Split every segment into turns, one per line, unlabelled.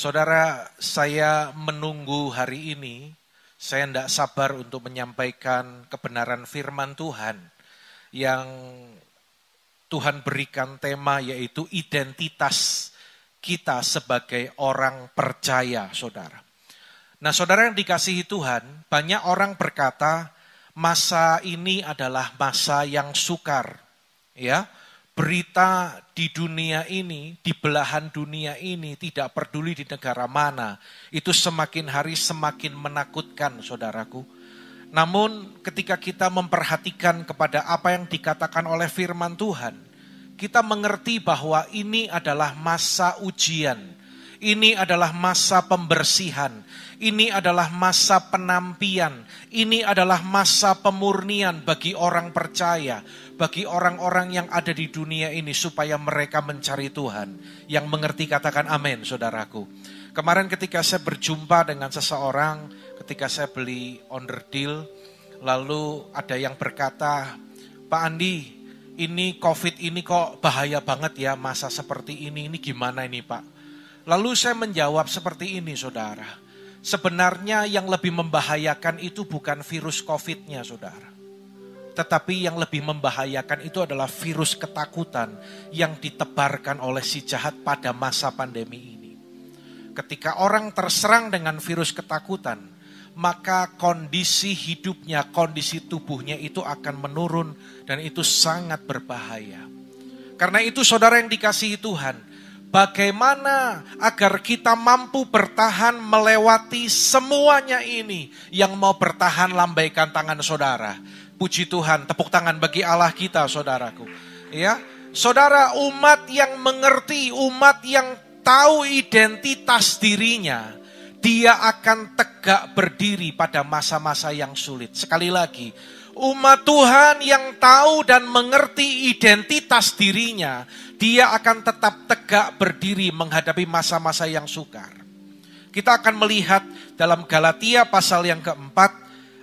Saudara, saya menunggu hari ini, saya tidak sabar untuk menyampaikan kebenaran firman Tuhan yang Tuhan berikan tema yaitu identitas kita sebagai orang percaya, saudara. Nah, saudara yang dikasihi Tuhan, banyak orang berkata masa ini adalah masa yang sukar, ya. Berita di dunia ini, di belahan dunia ini, tidak peduli di negara mana, itu semakin hari semakin menakutkan, saudaraku. Namun ketika kita memperhatikan kepada apa yang dikatakan oleh firman Tuhan, kita mengerti bahwa ini adalah masa ujian, ini adalah masa pembersihan, ini adalah masa penampian, ini adalah masa pemurnian bagi orang percaya, bagi orang-orang yang ada di dunia ini supaya mereka mencari Tuhan. Yang mengerti katakan amin, saudaraku. Kemarin ketika saya berjumpa dengan seseorang, ketika saya beli onderdil, lalu ada yang berkata, Pak Andi, ini COVID ini kok bahaya banget ya masa seperti ini gimana ini Pak? Lalu saya menjawab seperti ini, saudara. Sebenarnya yang lebih membahayakan itu bukan virus COVID-nya, saudara. Tetapi yang lebih membahayakan itu adalah virus ketakutan yang ditebarkan oleh si jahat pada masa pandemi ini. Ketika orang terserang dengan virus ketakutan, maka kondisi hidupnya, kondisi tubuhnya itu akan menurun dan itu sangat berbahaya. Karena itu saudara yang dikasihi Tuhan, bagaimana agar kita mampu bertahan melewati semuanya ini? Yang mau bertahan lambaikan tangan saudara. Puji Tuhan, tepuk tangan bagi Allah kita, saudaraku. Ya, saudara, umat yang mengerti, umat yang tahu identitas dirinya, dia akan tegak berdiri pada masa-masa yang sulit. Sekali lagi, umat Tuhan yang tahu dan mengerti identitas dirinya, dia akan tetap tegak berdiri menghadapi masa-masa yang sukar. Kita akan melihat dalam Galatia pasal yang keempat,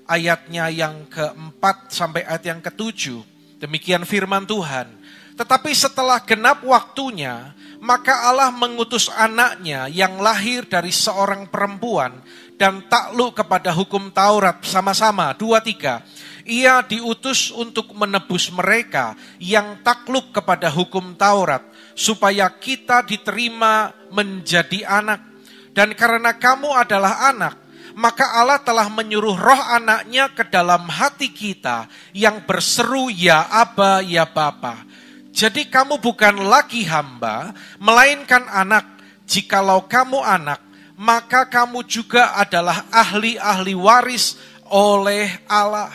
ayatnya yang keempat sampai ayat yang ketujuh. Demikian firman Tuhan. Tetapi setelah genap waktunya, maka Allah mengutus anaknya yang lahir dari seorang perempuan dan takluk kepada hukum Taurat. Sama-sama, 2-3. Ia diutus untuk menebus mereka yang takluk kepada hukum Taurat, supaya kita diterima menjadi anak. Dan karena kamu adalah anak, maka Allah telah menyuruh roh anaknya ke dalam hati kita yang berseru ya Aba, ya Bapa. Jadi kamu bukan lagi hamba, melainkan anak. Jikalau kamu anak, maka kamu juga adalah ahli-ahli waris oleh Allah.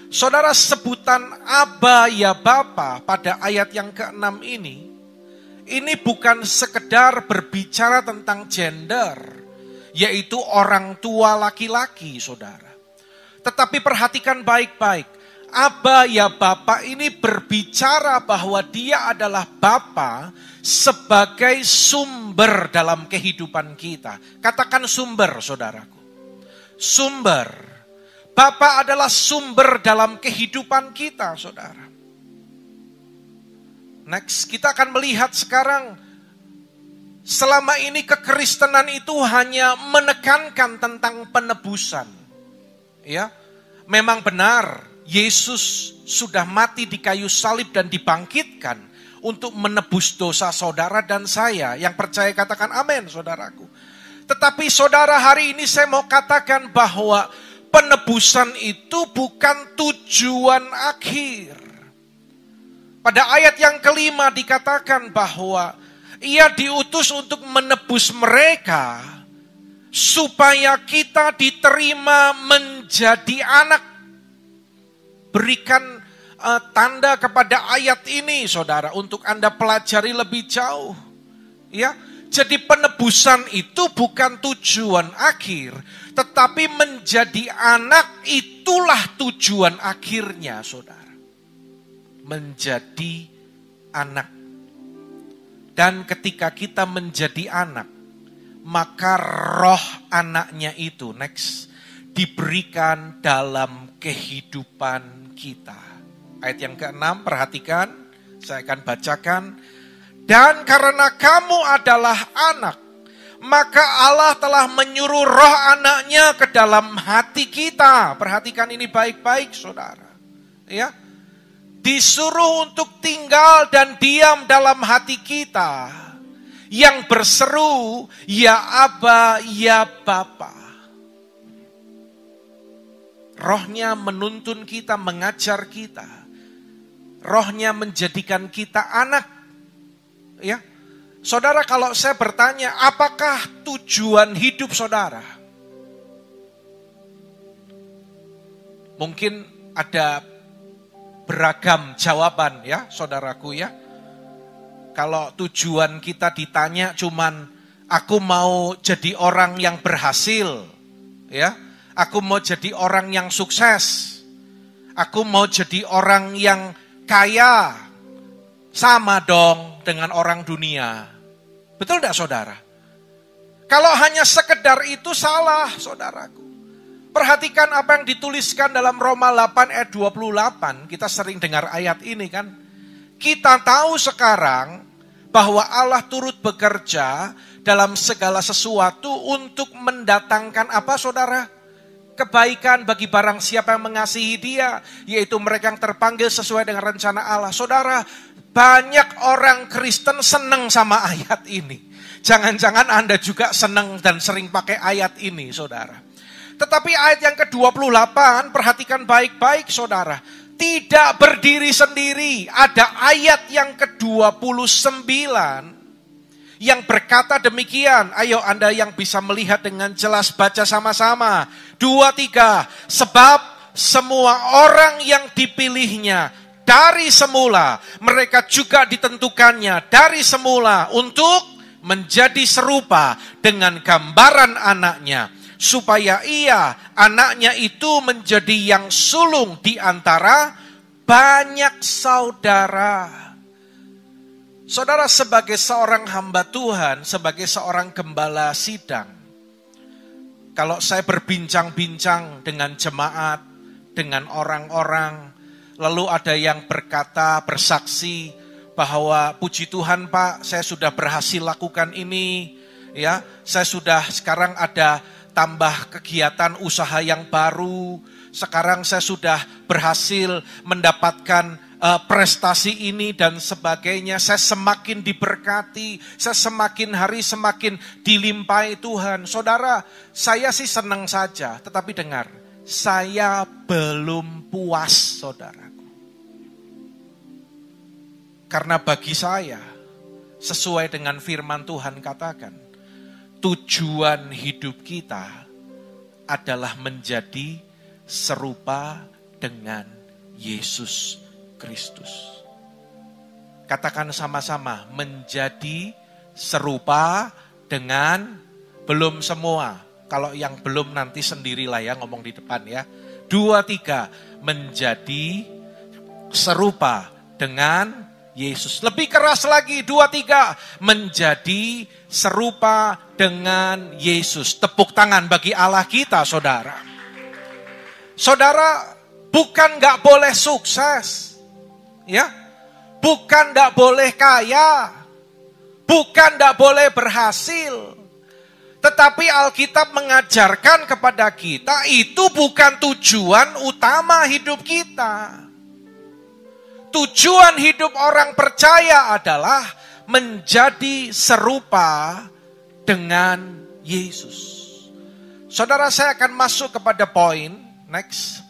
Saudara, sebutan Aba ya Bapa pada ayat yang ke-6 ini bukan sekedar berbicara tentang gender, yaitu orang tua laki-laki, saudara. Tetapi perhatikan baik-baik, Aba ya Bapa ini berbicara bahwa dia adalah Bapa sebagai sumber dalam kehidupan kita. Katakan sumber, saudaraku. Sumber. Bapa adalah sumber dalam kehidupan kita, saudara. Next, kita akan melihat sekarang, selama ini kekristenan itu hanya menekankan tentang penebusan. Ya, memang benar, Yesus sudah mati di kayu salib dan dibangkitkan untuk menebus dosa saudara dan saya. Yang percaya katakan amin, saudaraku. Tetapi saudara, hari ini saya mau katakan bahwa penebusan itu bukan tujuan akhir. Pada ayat yang kelima dikatakan bahwa Ia diutus untuk menebus mereka supaya kita diterima menjadi anak. Berikan tanda kepada ayat ini, saudara, untuk Anda pelajari lebih jauh. Ya, jadi penebusan itu bukan tujuan akhir, tetapi menjadi anak itulah tujuan akhirnya, saudara. Menjadi anak. Dan ketika kita menjadi anak, maka roh anaknya itu, next, diberikan dalam kehidupan kita. Ayat yang ke-6, perhatikan, saya akan bacakan. Dan karena kamu adalah anak, maka Allah telah menyuruh roh anaknya ke dalam hati kita. Perhatikan ini baik-baik saudara. Ya, disuruh untuk tinggal dan diam dalam hati kita. Yang berseru, ya Aba, ya Bapa. Rohnya menuntun kita, mengajar kita. Rohnya menjadikan kita anak. Ya, saudara, kalau saya bertanya, apakah tujuan hidup saudara? Mungkin ada beragam jawaban ya, saudaraku ya. Kalau tujuan kita ditanya cuman, aku mau jadi orang yang berhasil, ya. Aku mau jadi orang yang sukses. Aku mau jadi orang yang kaya. Sama dong dengan orang dunia. Betul tidak saudara? Kalau hanya sekedar itu salah saudaraku. Perhatikan apa yang dituliskan dalam Roma 8 ayat 28. Kita sering dengar ayat ini kan. Kita tahu sekarang bahwa Allah turut bekerja dalam segala sesuatu untuk mendatangkan apa saudara? Kebaikan bagi barang siapa yang mengasihi dia. Yaitu mereka yang terpanggil sesuai dengan rencana Allah. Saudara, banyak orang Kristen senang sama ayat ini. Jangan-jangan Anda juga senang dan sering pakai ayat ini saudara. Tetapi ayat yang ke-28, perhatikan baik-baik saudara. Tidak berdiri sendiri. Ada ayat yang ke-29 yang berkata demikian. Ayo Anda yang bisa melihat dengan jelas baca sama-sama. 2, 3. Sebab semua orang yang dipilihnya dari semula, mereka juga ditentukannya dari semula untuk menjadi serupa dengan gambaran anaknya. Supaya anaknya itu menjadi yang sulung di antara banyak saudara. Saudara, sebagai seorang hamba Tuhan, sebagai seorang gembala sidang, kalau saya berbincang-bincang dengan jemaat, dengan orang-orang, lalu ada yang berkata, bersaksi, bahwa puji Tuhan Pak, saya sudah berhasil lakukan ini, ya, saya sudah sekarang ada tambah kegiatan usaha yang baru. Sekarang saya sudah berhasil mendapatkan prestasi ini dan sebagainya. Saya semakin diberkati. Saya semakin hari semakin dilimpahi Tuhan. Saudara, saya sih senang saja. Tetapi dengar, saya belum puas saudaraku. Karena bagi saya, sesuai dengan firman Tuhan katakan, tujuan hidup kita adalah menjadi serupa dengan Yesus Kristus. Katakan sama-sama, menjadi serupa dengan, belum semua. Kalau yang belum nanti sendirilah ya ngomong di depan ya. 2, 3, menjadi serupa dengan Yesus. Lebih keras lagi, 2, 3, menjadi serupa dengan Yesus. Tepuk tangan bagi Allah kita, saudara. Saudara, bukan gak boleh sukses, ya, bukan gak boleh kaya, bukan gak boleh berhasil. Tetapi Alkitab mengajarkan kepada kita, itu bukan tujuan utama hidup kita. Tujuan hidup orang percaya adalah menjadi serupa dengan Yesus. Saudara, saya akan masuk kepada poin next.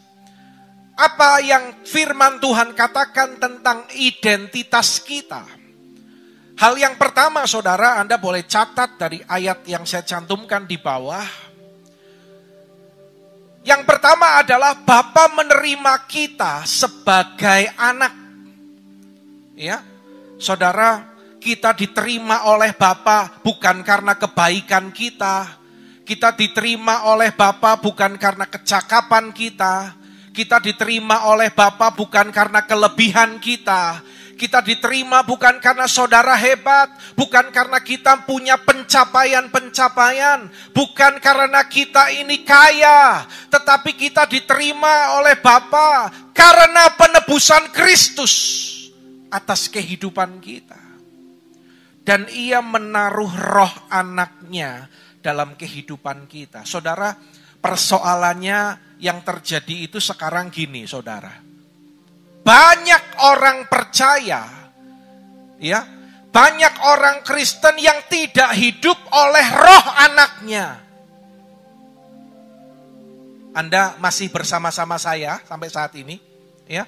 Apa yang firman Tuhan katakan tentang identitas kita? Hal yang pertama saudara, Anda boleh catat dari ayat yang saya cantumkan di bawah. Yang pertama adalah Bapa menerima kita sebagai anak. Ya, saudara, kita diterima oleh Bapa bukan karena kebaikan kita. Kita diterima oleh Bapa bukan karena kecakapan kita. Kita diterima oleh Bapa bukan karena kelebihan kita. Kita diterima bukan karena saudara hebat, bukan karena kita punya pencapaian-pencapaian, bukan karena kita ini kaya, tetapi kita diterima oleh Bapa karena penebusan Kristus atas kehidupan kita. Dan ia menaruh roh anaknya dalam kehidupan kita. Saudara, persoalannya yang terjadi itu sekarang gini, saudara. Banyak orang percaya, ya, banyak orang Kristen yang tidak hidup oleh roh anaknya. Anda masih bersama-sama saya sampai saat ini, ya.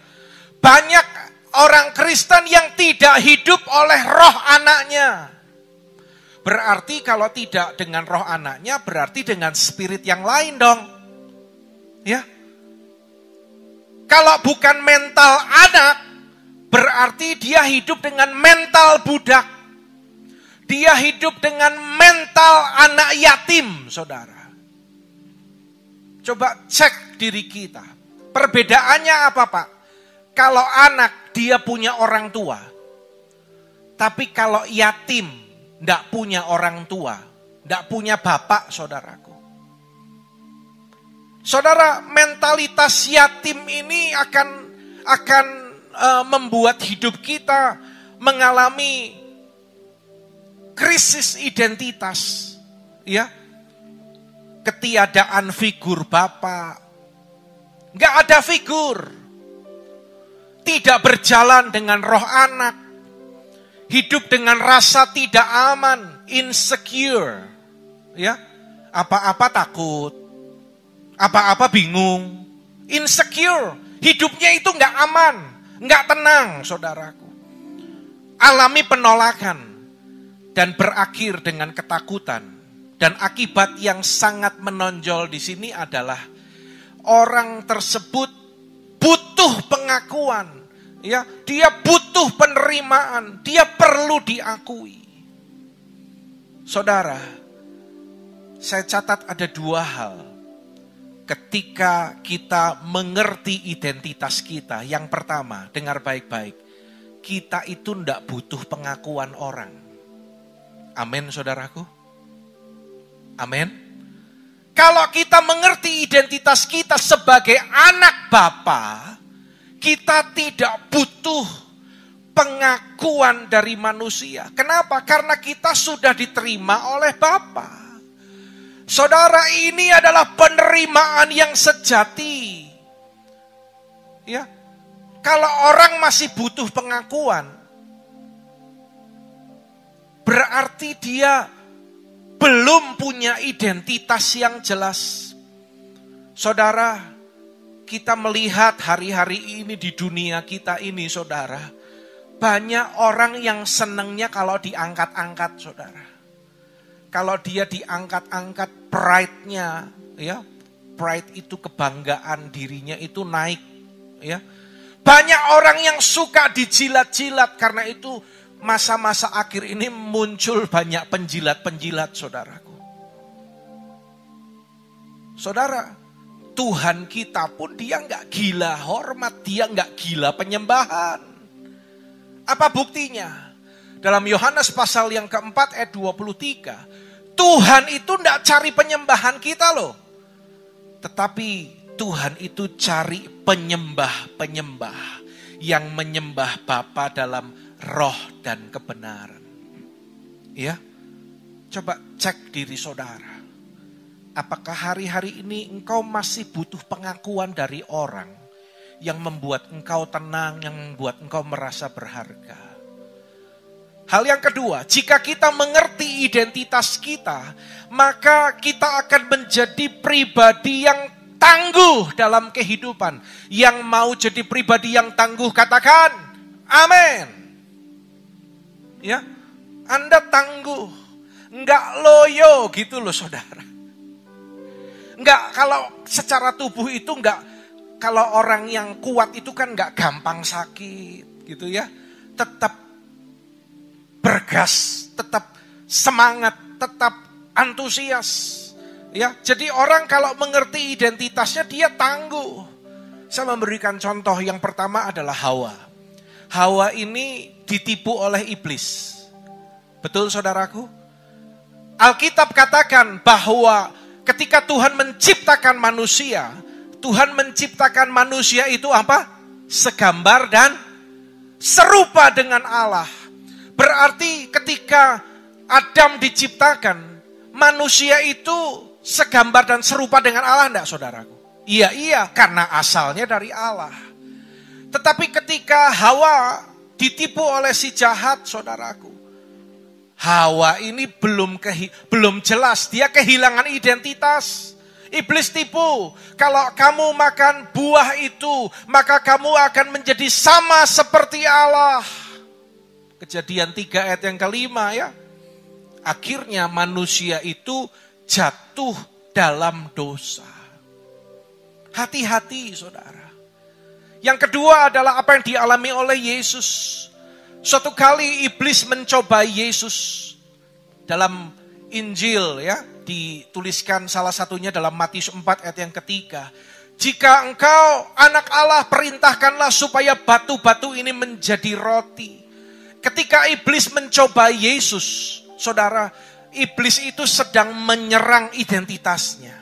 Banyak orang Kristen yang tidak hidup oleh roh anaknya. Berarti kalau tidak dengan roh anaknya, berarti dengan spirit yang lain dong. Ya. Kalau bukan mental anak, berarti dia hidup dengan mental budak. Dia hidup dengan mental anak yatim, saudara. Coba cek diri kita. Perbedaannya apa, Pak? Kalau anak, dia punya orang tua. Tapi kalau yatim, tidak punya orang tua. Tidak punya bapak, saudaraku. Saudara, mentalitas yatim ini akan membuat hidup kita mengalami krisis identitas. Ya, ketiadaan figur bapak. Nggak ada figur. Tidak berjalan dengan roh anak. Hidup dengan rasa tidak aman, insecure. Ya, apa-apa takut. Apa-apa bingung. Insecure. Hidupnya itu nggak aman, nggak tenang, saudaraku. Alami penolakan dan berakhir dengan ketakutan. Dan akibat yang sangat menonjol di sini adalah orang tersebut butuh pengakuan, ya, dia butuh penerimaan, dia perlu diakui. Saudara, saya catat ada dua hal ketika kita mengerti identitas kita. Yang pertama, dengar baik-baik, kita itu tidak butuh pengakuan orang. Amin, saudaraku. Amin. Kalau kita mengerti identitas kita sebagai anak Bapa, kita tidak butuh pengakuan dari manusia. Kenapa? Karena kita sudah diterima oleh Bapa. Saudara, ini adalah penerimaan yang sejati. Ya. Kalau orang masih butuh pengakuan, berarti dia belum punya identitas yang jelas. Saudara, kita melihat hari-hari ini di dunia kita ini, saudara, banyak orang yang senangnya kalau diangkat-angkat, saudara. Kalau dia diangkat-angkat, pride-nya, ya, pride itu kebanggaan dirinya itu naik, ya. Banyak orang yang suka dijilat-jilat, karena itu masa-masa akhir ini muncul banyak penjilat-penjilat, saudaraku. Saudara, Tuhan kita pun dia nggak gila hormat, dia nggak gila penyembahan. Apa buktinya? Dalam Yohanes pasal yang keempat ayat 23, Tuhan itu nggak cari penyembahan kita loh. Tetapi Tuhan itu cari penyembah-penyembah yang menyembah Bapa dalam roh dan kebenaran. Ya, coba cek diri saudara. Apakah hari-hari ini engkau masih butuh pengakuan dari orang yang membuat engkau tenang, yang membuat engkau merasa berharga? Hal yang kedua, jika kita mengerti identitas kita, maka kita akan menjadi pribadi yang tangguh dalam kehidupan. Yang mau jadi pribadi yang tangguh, katakan amin. Ya, Anda tangguh, enggak loyo gitu loh, saudara. Enggak, kalau secara tubuh itu enggak, kalau orang yang kuat itu kan enggak gampang sakit gitu ya. Tetap bergas, tetap semangat, tetap antusias. Ya, jadi orang kalau mengerti identitasnya dia tangguh. Saya memberikan contoh yang pertama adalah Hawa. Hawa ini ditipu oleh iblis. Betul saudaraku? Alkitab katakan bahwa ketika Tuhan menciptakan manusia, Tuhan menciptakan manusia itu apa? Segambar dan serupa dengan Allah. Berarti ketika Adam diciptakan, manusia itu segambar dan serupa dengan Allah enggak, saudaraku? Iya, karena asalnya dari Allah. Tetapi ketika Hawa ditipu oleh si jahat, saudaraku, Hawa ini belum jelas, dia kehilangan identitas. Iblis tipu, kalau kamu makan buah itu, maka kamu akan menjadi sama seperti Allah. Kejadian 3 ayat yang kelima ya. Akhirnya manusia itu jatuh dalam dosa. Hati-hati saudara. Yang kedua adalah apa yang dialami oleh Yesus. Suatu kali iblis mencobai Yesus. Dalam Injil ya, dituliskan salah satunya dalam Matius 4 ayat yang ketiga. Jika engkau anak Allah, perintahkanlah supaya batu-batu ini menjadi roti. Ketika iblis mencobai Yesus, saudara, iblis itu sedang menyerang identitasnya.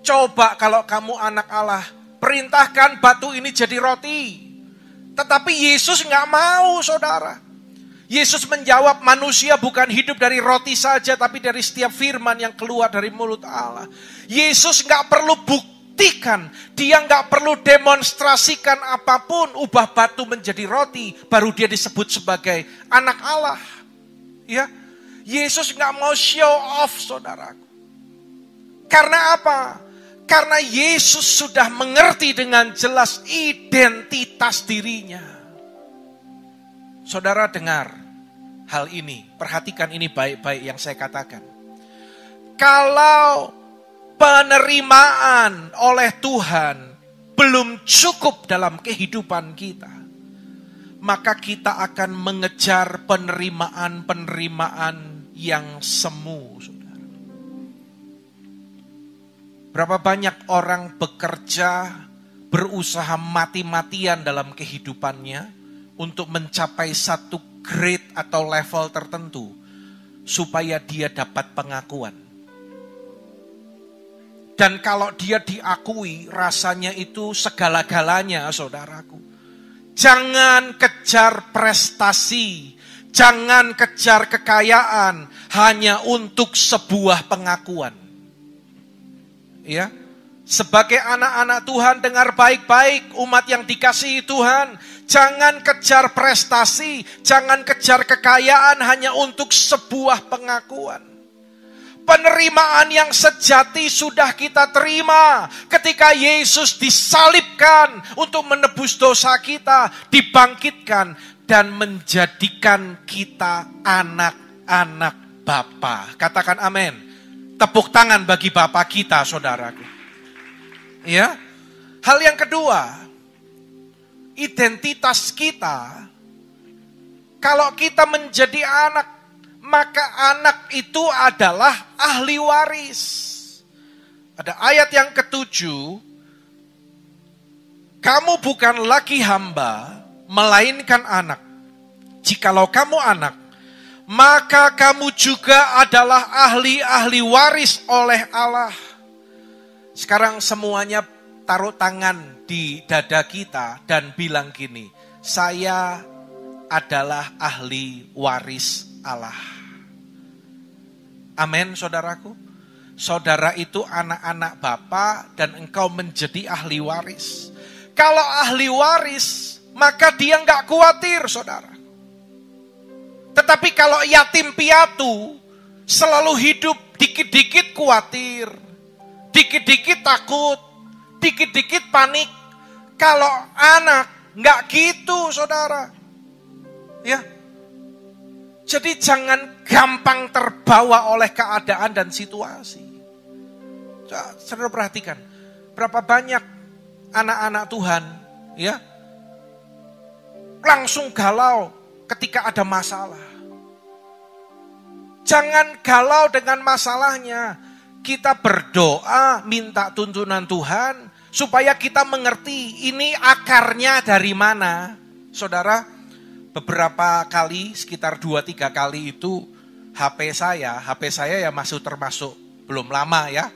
Coba kalau kamu anak Allah, perintahkan batu ini jadi roti. Tetapi Yesus nggak mau, saudara. Yesus menjawab, manusia bukan hidup dari roti saja, tapi dari setiap firman yang keluar dari mulut Allah. Yesus nggak perlu buktikan, dia nggak perlu demonstrasikan apapun, ubah batu menjadi roti, baru dia disebut sebagai anak Allah. Ya, Yesus nggak mau show off, saudaraku. Karena apa? Karena Yesus sudah mengerti dengan jelas identitas dirinya. Saudara dengar hal ini, perhatikan ini baik-baik yang saya katakan. Kalau penerimaan oleh Tuhan belum cukup dalam kehidupan kita, maka kita akan mengejar penerimaan yang semu. Berapa banyak orang bekerja, berusaha mati-matian dalam kehidupannya untuk mencapai satu grade atau level tertentu supaya dia dapat pengakuan. Dan kalau dia diakui, rasanya itu segala-galanya, saudaraku. Jangan kejar prestasi, jangan kejar kekayaan hanya untuk sebuah pengakuan. Ya, sebagai anak-anak Tuhan, dengar baik-baik, umat yang dikasihi Tuhan, jangan kejar prestasi, jangan kejar kekayaan hanya untuk sebuah pengakuan. Penerimaan yang sejati sudah kita terima ketika Yesus disalibkan untuk menebus dosa kita, dibangkitkan dan menjadikan kita anak-anak Bapa. Katakan amin. Tepuk tangan bagi Bapa kita, saudaraku. Ya. Hal yang kedua, identitas kita. Kalau kita menjadi anak, maka anak itu adalah ahli waris. Ada ayat yang ke-7. Kamu bukan lagi hamba, melainkan anak. Jikalau kamu anak, maka kamu juga adalah ahli-ahli waris oleh Allah. Sekarang semuanya taruh tangan di dada kita dan bilang gini, saya adalah ahli waris Allah. Amin, saudaraku. Saudara itu anak-anak Bapa dan engkau menjadi ahli waris. Kalau ahli waris, maka dia nggak khawatir, saudara. Tetapi kalau yatim piatu, selalu hidup dikit-dikit khawatir, dikit-dikit takut, dikit-dikit panik. Kalau anak, nggak gitu, saudara. Ya. Jadi jangan gampang terbawa oleh keadaan dan situasi. Saudara perhatikan, berapa banyak anak-anak Tuhan, ya, langsung galau ketika ada masalah. Jangan galau dengan masalahnya. Kita berdoa, minta tuntunan Tuhan, supaya kita mengerti ini akarnya dari mana. Saudara, beberapa kali, sekitar 2-3 kali itu, HP saya ya masih termasuk, belum lama ya.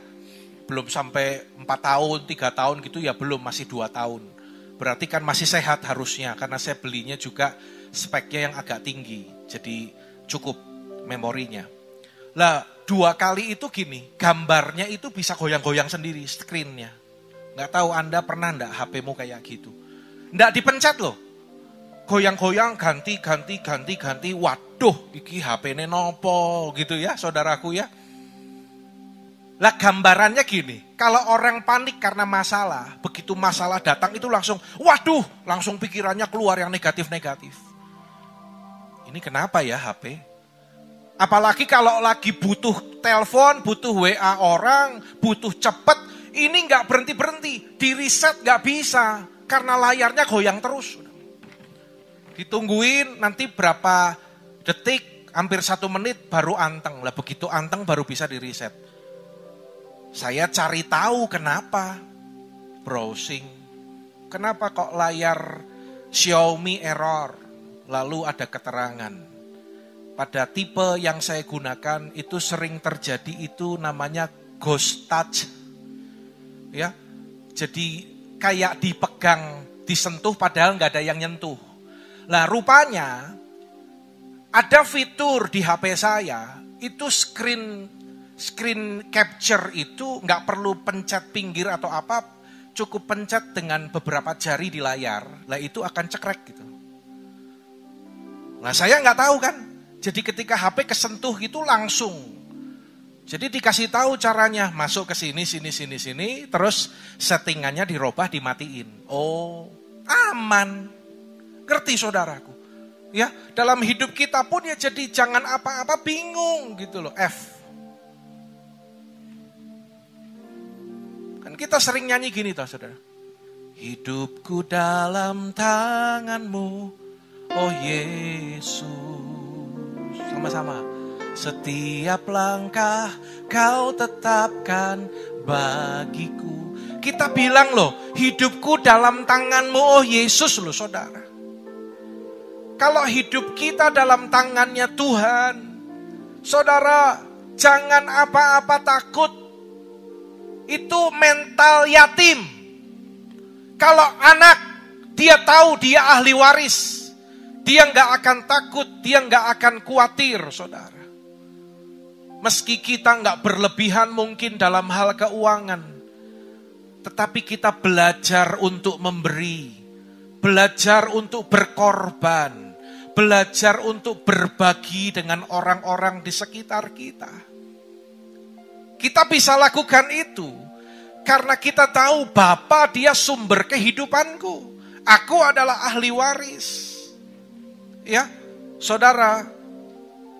Belum sampai 4 tahun, 3 tahun gitu ya belum, masih 2 tahun. Berarti kan masih sehat harusnya, karena saya belinya juga speknya yang agak tinggi. Jadi cukup memorinya. Lah 2 kali itu gini, gambarnya itu bisa goyang-goyang sendiri screen-nya. Nggak tahu Anda pernah nggak HP-mu kayak gitu. Nggak dipencet loh. Goyang-goyang, ganti. Waduh, iki HP-ne nopo gitu ya saudaraku ya. Lah gambarannya gini, kalau orang panik karena masalah, begitu masalah datang itu langsung, waduh, langsung pikirannya keluar yang negatif-negatif. Ini kenapa ya HP? Apalagi kalau lagi butuh telepon, butuh WA orang, butuh cepet, ini nggak berhenti-berhenti, di reset nggak bisa, karena layarnya goyang terus. Ditungguin nanti berapa detik, hampir 1 menit baru anteng. Lah begitu anteng baru bisa di reset. Saya cari tahu kenapa, browsing, kenapa kok layar Xiaomi error, lalu ada keterangan. Pada tipe yang saya gunakan itu sering terjadi itu namanya ghost touch. Ya, jadi kayak dipegang, disentuh padahal nggak ada yang nyentuh. Nah rupanya ada fitur di HP saya, itu screen capture itu nggak perlu pencet pinggir atau apa, cukup pencet dengan beberapa jari di layar, lah itu akan cekrek gitu. Nah saya nggak tahu kan, jadi ketika HP kesentuh gitu langsung. Jadi dikasih tahu caranya, masuk ke sini, terus settingannya dirubah, dimatiin. Oh, aman. Ngerti saudaraku? Ya, dalam hidup kita pun ya jadi jangan apa-apa bingung gitu loh. Kita sering nyanyi gini toh saudara. Hidupku dalam tanganmu, oh Yesus. Sama-sama. Setiap langkah kau tetapkan bagiku. Kita bilang loh, hidupku dalam tanganmu, oh Yesus loh saudara. Kalau hidup kita dalam tangannya Tuhan, saudara jangan apa-apa takut. Itu mental yatim. Kalau anak, dia tahu dia ahli waris. Dia nggak akan takut, dia nggak akan khawatir, saudara. Meski kita nggak berlebihan mungkin dalam hal keuangan, tetapi kita belajar untuk memberi, belajar untuk berkorban, belajar untuk berbagi dengan orang-orang di sekitar kita. Kita bisa lakukan itu karena kita tahu Bapa dia sumber kehidupanku. Aku adalah ahli waris. Ya, saudara,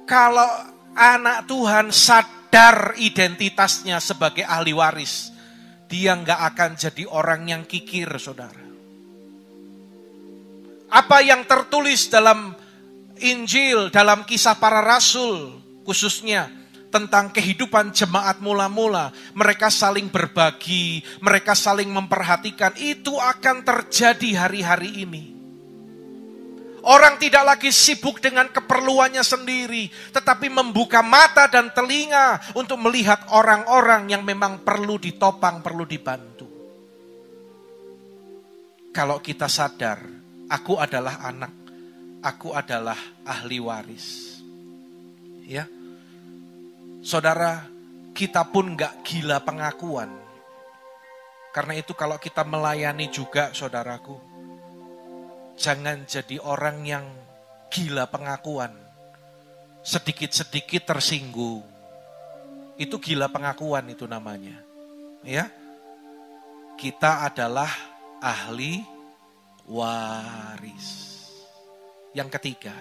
kalau anak Tuhan sadar identitasnya sebagai ahli waris, dia nggak akan jadi orang yang kikir, saudara. Apa yang tertulis dalam Injil, dalam Kisah Para Rasul, khususnya tentang kehidupan jemaat mula-mula, mereka saling berbagi, mereka saling memperhatikan, itu akan terjadi hari-hari ini. Orang tidak lagi sibuk dengan keperluannya sendiri, tetapi membuka mata dan telinga untuk melihat orang-orang yang memang perlu ditopang, perlu dibantu. Kalau kita sadar, aku adalah anak, aku adalah ahli waris. Ya. Saudara, kita pun gak gila pengakuan. Karena itu kalau kita melayani juga, saudaraku, jangan jadi orang yang gila pengakuan. Sedikit-sedikit tersinggung. Itu gila pengakuan itu namanya. Ya, kita adalah ahli waris. Yang ketiga,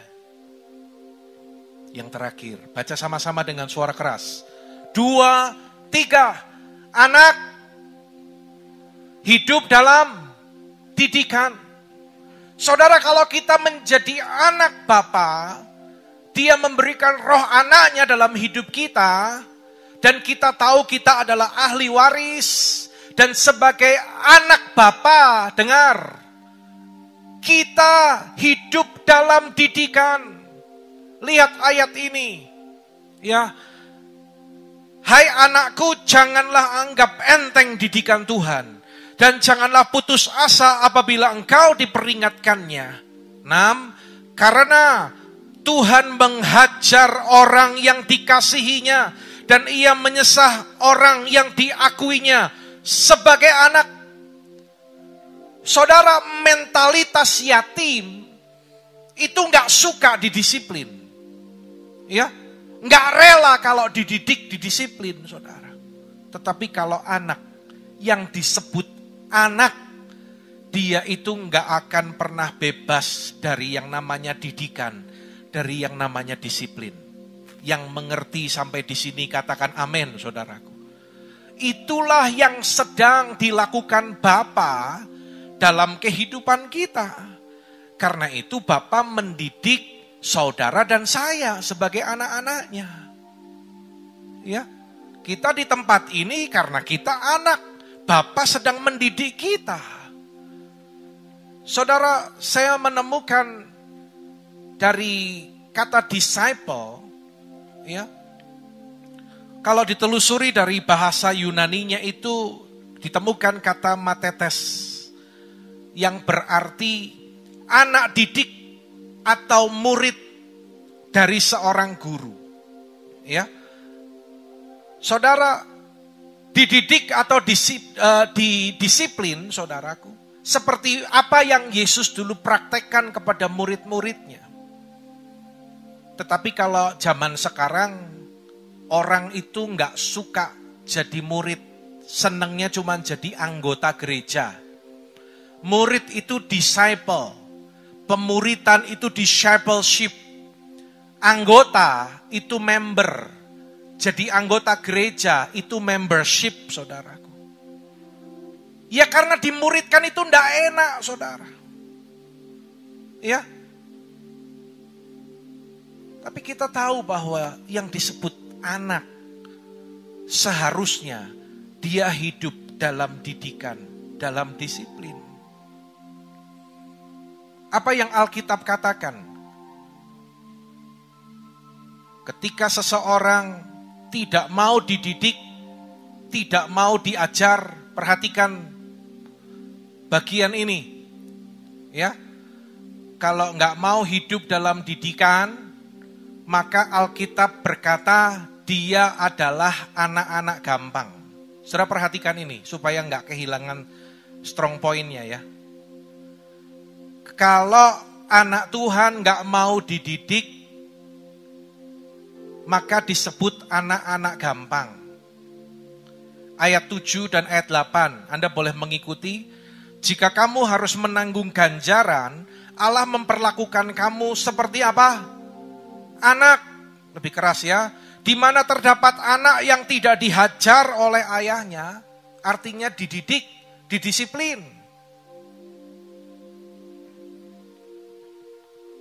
yang terakhir, baca sama-sama dengan suara keras. 2, 3. Anak hidup dalam didikan. Saudara, kalau kita menjadi anak Bapa, dia memberikan roh anaknya dalam hidup kita, dan kita tahu kita adalah ahli waris, dan sebagai anak Bapa, dengar, kita hidup dalam didikan. Lihat ayat ini. Ya. Hai anakku, janganlah anggap enteng didikan Tuhan. Dan janganlah putus asa apabila engkau diperingatkannya. 6. Karena Tuhan menghajar orang yang dikasihinya dan ia menyesah orang yang diakuinya sebagai anak. Saudara, mentalitas yatim itu nggak suka didisiplin, ya, nggak rela kalau dididik, didisiplin, saudara. Tetapi kalau anak yang disebut anak, dia itu nggak akan pernah bebas dari yang namanya didikan, dari yang namanya disiplin. Yang mengerti sampai di sini katakan amin, saudaraku. Itulah yang sedang dilakukan Bapa dalam kehidupan kita. Karena itu Bapa mendidik saudara dan saya sebagai anak-anaknya. Ya, kita di tempat ini karena kita anak. Bapa sedang mendidik kita. Saudara, saya menemukan dari kata disciple, ya. Kalau ditelusuri dari bahasa Yunaninya itu ditemukan kata matetes yang berarti anak didik atau murid dari seorang guru. Ya. Saudara, dididik atau disiplin, saudaraku, seperti apa yang Yesus dulu praktekkan kepada murid-muridnya. Tetapi kalau zaman sekarang, orang itu nggak suka jadi murid, senangnya cuma jadi anggota gereja. Murid itu disciple, pemuritan itu discipleship, anggota itu member, jadi anggota gereja itu membership, saudaraku. Ya karena dimuridkan itu ndak enak, saudara. Ya. Tapi kita tahu bahwa yang disebut anak seharusnya dia hidup dalam didikan, dalam disiplin. Apa yang Alkitab katakan? Ketika seseorang tidak mau dididik, tidak mau diajar, perhatikan bagian ini. Ya. Kalau nggak mau hidup dalam didikan, maka Alkitab berkata dia adalah anak-anak gampang. Saudara perhatikan ini supaya nggak kehilangan strong point-nya ya. Kalau anak Tuhan nggak mau dididik, maka disebut anak-anak gampang. Ayat 7 dan ayat 8, Anda boleh mengikuti. Jika kamu harus menanggung ganjaran, Allah memperlakukan kamu seperti apa? Anak. Lebih keras ya. Di mana terdapat anak yang tidak dihajar oleh ayahnya, artinya dididik, didisiplin.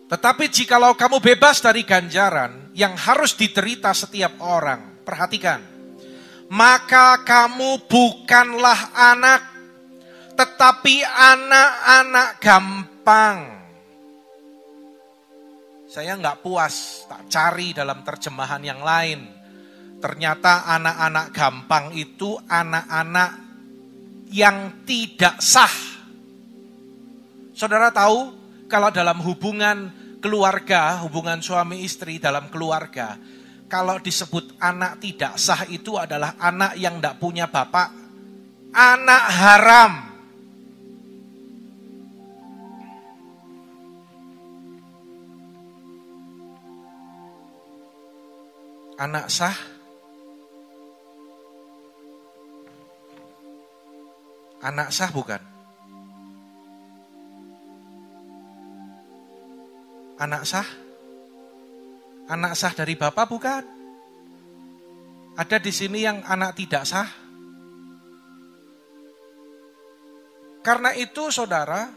Tetapi jikalau kamu bebas dari ganjaran yang harus diderita setiap orang, perhatikan, maka kamu bukanlah anak, tetapi anak-anak gampang. Saya nggak puas, tak cari dalam terjemahan yang lain. Ternyata anak-anak gampang itu anak-anak yang tidak sah. Saudara tahu, kalau dalam hubungan keluarga, hubungan suami istri dalam keluarga, kalau disebut anak tidak sah itu adalah anak yang tidak punya bapak, anak haram. Anak sah, anak sah bukan? Anak sah? Anak sah dari Bapak bukan? Ada di sini yang anak tidak sah? Karena itu saudara,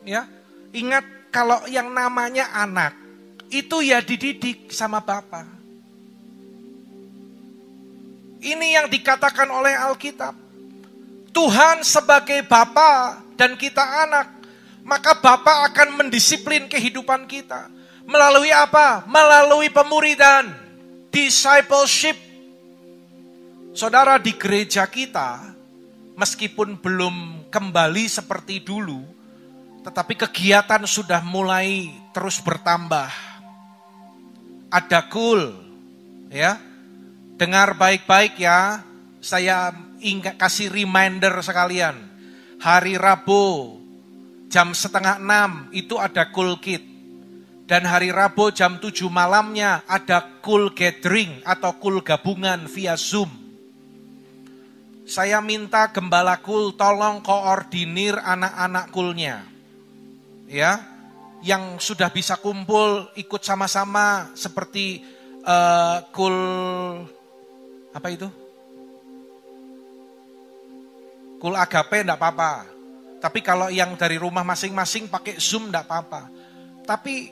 ya, ingat kalau yang namanya anak, itu ya dididik sama Bapak. Ini yang dikatakan oleh Alkitab. Tuhan sebagai Bapa dan kita anak. Maka Bapa akan mendisiplin kehidupan kita. Melalui apa? Melalui pemuridan. Discipleship. Saudara, di gereja kita, meskipun belum kembali seperti dulu, tetapi kegiatan sudah mulai terus bertambah. Ada kul, ya. Dengar baik-baik ya. Saya kasih reminder sekalian. Hari Rabu jam 5:30 itu ada kul kit. Dan hari Rabu jam 7 malamnya ada kul gathering atau kul gabungan via Zoom. Saya minta gembala kul tolong koordinir anak-anak kulnya. Ya, yang sudah bisa kumpul ikut sama-sama seperti kul apa itu? Kul agape enggak apa-apa. Tapi kalau yang dari rumah masing-masing pakai Zoom enggak apa-apa. Tapi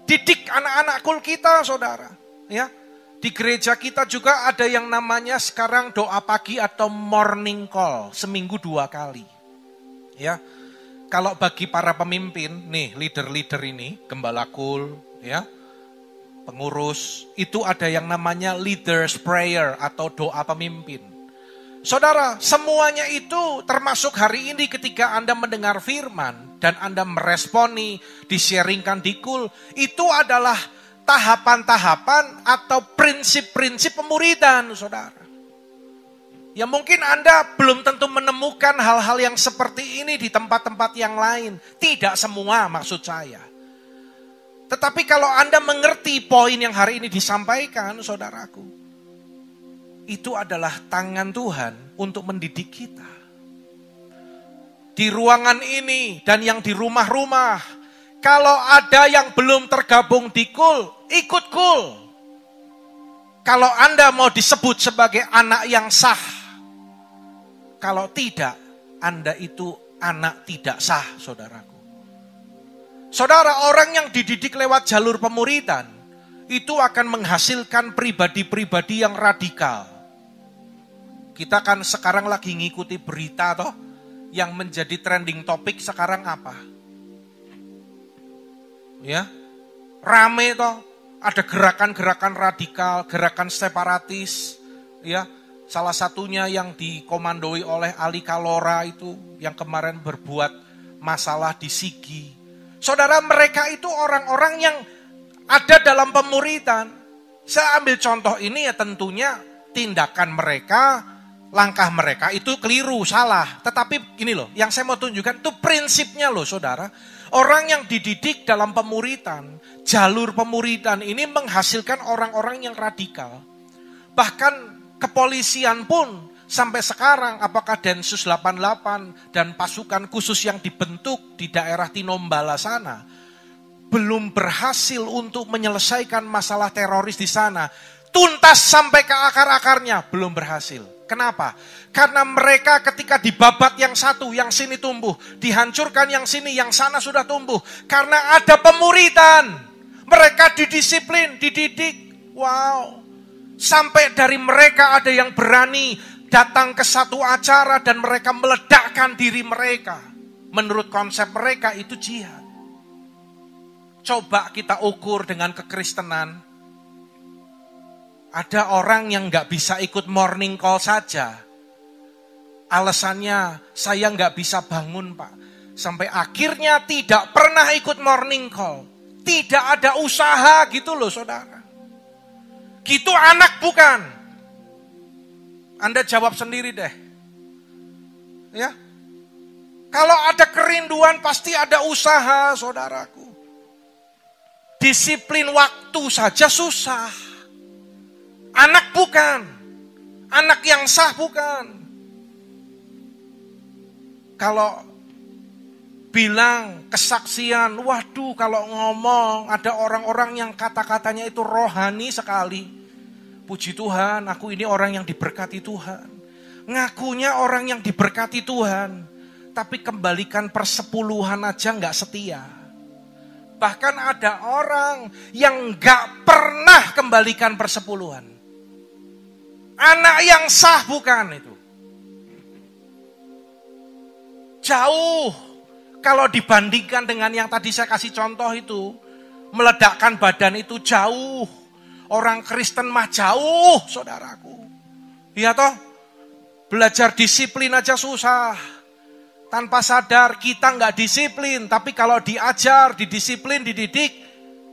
didik anak-anak kul kita, saudara. Ya, di gereja kita juga ada yang namanya sekarang doa pagi atau morning call, seminggu 2 kali. Ya, kalau bagi para pemimpin, nih leader-leader ini, gembala kul, ya, pengurus, itu ada yang namanya leaders prayer atau doa pemimpin. Saudara, semuanya itu termasuk hari ini ketika Anda mendengar firman dan Anda meresponi, di-sharingkan di kul, itu adalah tahapan-tahapan atau prinsip-prinsip pemuridan, saudara. Ya mungkin Anda belum tentu menemukan hal-hal yang seperti ini di tempat-tempat yang lain. Tidak semua maksud saya. Tetapi kalau Anda mengerti poin yang hari ini disampaikan, saudaraku, itu adalah tangan Tuhan untuk mendidik kita. Di ruangan ini dan yang di rumah-rumah, kalau ada yang belum tergabung di kul, ikut kul. Kalau Anda mau disebut sebagai anak yang sah. Kalau tidak, Anda itu anak tidak sah, saudaraku. Saudara, orang yang dididik lewat jalur pemuridan, itu akan menghasilkan pribadi-pribadi yang radikal. Kita kan sekarang lagi ngikuti berita toh, yang menjadi trending topik sekarang apa? Ya, rame toh, ada gerakan-gerakan radikal, gerakan separatis, ya. Salah satunya yang dikomandoi oleh Ali Kalora itu, yang kemarin berbuat masalah di Sigi. Saudara, mereka itu orang-orang yang ada dalam pemuridan. Saya ambil contoh ini ya, tentunya tindakan mereka, langkah mereka itu keliru, salah. Tetapi ini loh, yang saya mau tunjukkan itu prinsipnya loh, saudara. Orang yang dididik dalam pemuridan, jalur pemuridan ini menghasilkan orang-orang yang radikal. Bahkan kepolisian pun sampai sekarang, apakah Densus 88 dan pasukan khusus yang dibentuk di daerah Tinombala sana, belum berhasil untuk menyelesaikan masalah teroris di sana. Tuntas sampai ke akar-akarnya, belum berhasil. Kenapa? Karena mereka ketika dibabat yang satu, yang sini tumbuh. Dihancurkan yang sini, yang sana sudah tumbuh. Karena ada pemuridan. Mereka didisiplin, dididik. Wow. Sampai dari mereka ada yang berani datang ke satu acara dan mereka meledakkan diri mereka. Menurut konsep mereka itu jihad. Coba kita ukur dengan kekristenan. Ada orang yang gak bisa ikut morning call saja. Alasannya, saya gak bisa bangun, Pak. Sampai akhirnya tidak pernah ikut morning call. Tidak ada usaha gitu loh, saudara. Gitu anak bukan? Anda jawab sendiri deh. Ya. Kalau ada kerinduan pasti ada usaha, saudaraku. Disiplin waktu saja susah. Anak bukan. Anak yang sah bukan. Kalau bilang kesaksian, waduh kalau ngomong ada orang-orang yang kata-katanya itu rohani sekali. Puji Tuhan, aku ini orang yang diberkati Tuhan. Ngakunya orang yang diberkati Tuhan. Tapi kembalikan persepuluhan aja gak setia. Bahkan ada orang yang gak pernah kembalikan persepuluhan. Anak yang sah bukan itu. Jauh. Kalau dibandingkan dengan yang tadi saya kasih contoh itu. Meledakkan badan itu jauh. Orang Kristen mah jauh, saudaraku. Iya toh? Belajar disiplin aja susah. tanpa sadar kita nggak disiplin. Tapi kalau diajar, didisiplin, dididik,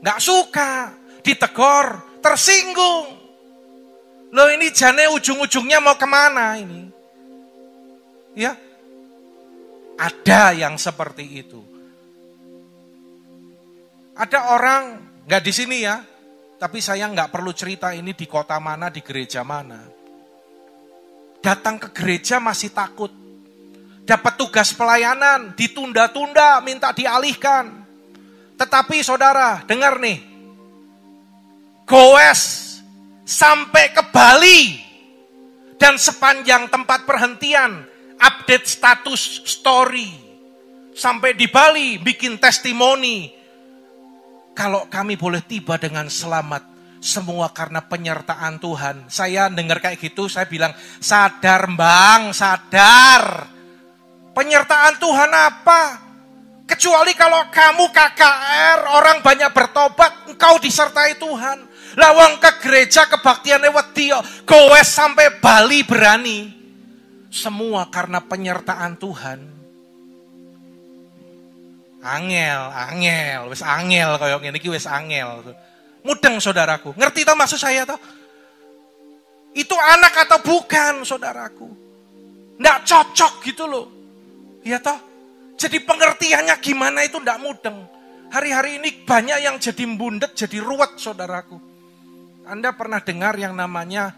nggak suka, ditegur, tersinggung. Loh ini jane ujung-ujungnya mau kemana ini? Ya, ada yang seperti itu. Ada orang, nggak di sini ya, tapi saya nggak perlu cerita ini di kota mana, di gereja mana. Datang ke gereja masih takut. Dapat tugas pelayanan, ditunda-tunda, minta dialihkan. Tetapi saudara, dengar nih. Goes sampai ke Bali. Dan sepanjang tempat perhentian, update status story. Sampai di Bali, bikin testimoni. Kalau kami boleh tiba dengan selamat, semua karena penyertaan Tuhan. Saya dengar kayak gitu, saya bilang, sadar bang, sadar. Penyertaan Tuhan apa? Kecuali kalau kamu KKR, orang banyak bertobat, engkau disertai Tuhan. Lawang ke gereja, kebaktiannya wedi, goes sampai Bali berani. Semua karena penyertaan Tuhan. Angel, wis angel koyo ngene iki wis angel. Mudeng saudaraku. Ngerti toh maksud saya toh? Itu anak atau bukan saudaraku? Nggak cocok gitu loh. Ya toh? Jadi pengertiannya gimana itu nggak mudeng. Hari-hari ini banyak yang jadi bundet, jadi ruwet saudaraku. Anda pernah dengar yang namanya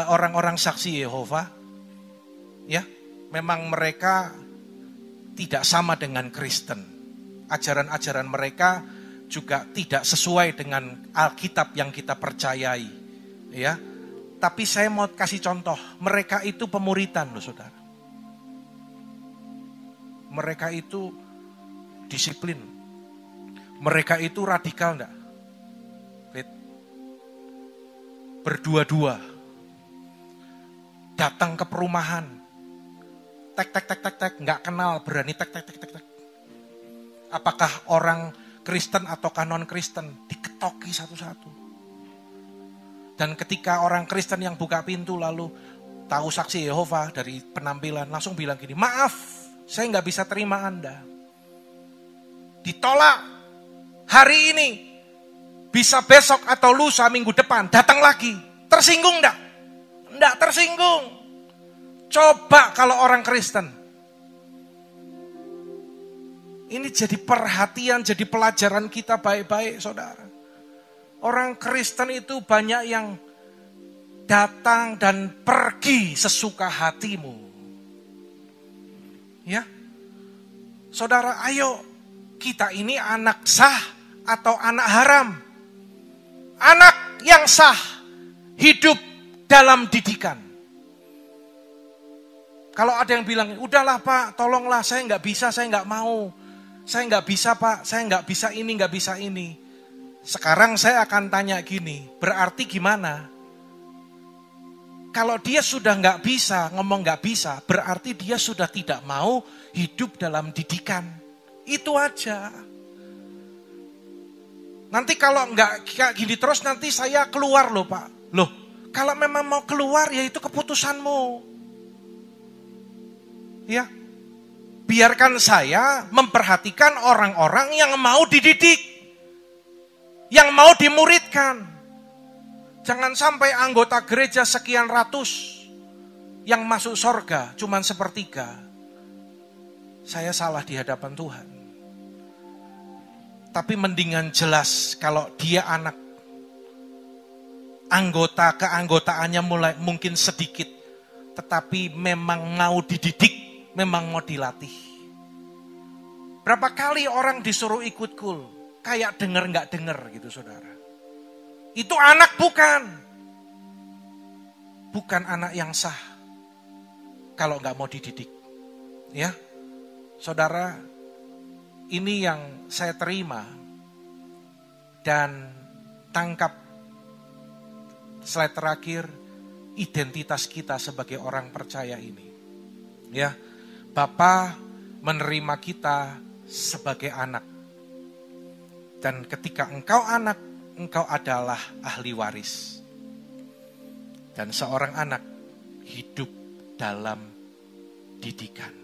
orang-orang saksi Yehova? Ya, memang mereka tidak sama dengan Kristen. Ajaran-ajaran mereka juga tidak sesuai dengan Alkitab yang kita percayai. Ya. Tapi saya mau kasih contoh, mereka itu pemuritan loh saudara. Mereka itu disiplin. Mereka itu radikal enggak? Berdua-dua. Datang ke perumahan. Tek, nggak kenal, berani tek. Apakah orang Kristen atau non Kristen, diketoki satu-satu. Dan ketika orang Kristen yang buka pintu lalu tahu saksi Yehova dari penampilan, langsung bilang gini, maaf, saya nggak bisa terima Anda. Ditolak hari ini, bisa besok atau lusa minggu depan, datang lagi. Tersinggung enggak? Enggak tersinggung. Coba kalau orang Kristen. Ini jadi perhatian, jadi pelajaran kita baik-baik saudara. Orang Kristen itu banyak yang datang dan pergi sesuka hatimu. Ya. Saudara, ayo kita ini anak sah atau anak haram. Anak yang sah, hidup dalam didikan. Kalau ada yang bilang, udahlah Pak, tolonglah, saya nggak bisa, saya nggak mau. Saya nggak bisa Pak, saya nggak bisa ini, nggak bisa ini. Sekarang saya akan tanya gini, berarti gimana? Kalau dia sudah nggak bisa, ngomong nggak bisa, berarti dia sudah tidak mau hidup dalam didikan. Itu aja. Nanti kalau nggak kayak gini terus, nanti saya keluar loh Pak. Loh, kalau memang mau keluar, ya itu keputusanmu. Ya, biarkan saya memperhatikan orang-orang yang mau dididik, yang mau dimuridkan. Jangan sampai anggota gereja sekian ratus yang masuk sorga cuman sepertiga. Saya salah di hadapan Tuhan. Tapi mendingan jelas kalau dia anak, anggota keanggotaannya mulai mungkin sedikit, tetapi memang mau dididik. Memang mau dilatih. Berapa kali orang disuruh ikut kul, kayak denger nggak denger gitu saudara. Itu anak bukan. Bukan anak yang sah. Kalau nggak mau dididik. Ya, saudara, ini yang saya terima. Dan tangkap slide terakhir, identitas kita sebagai orang percaya ini. Ya, Bapa menerima kita sebagai anak. Dan ketika engkau anak, engkau adalah ahli waris. Dan seorang anak hidup dalam didikan.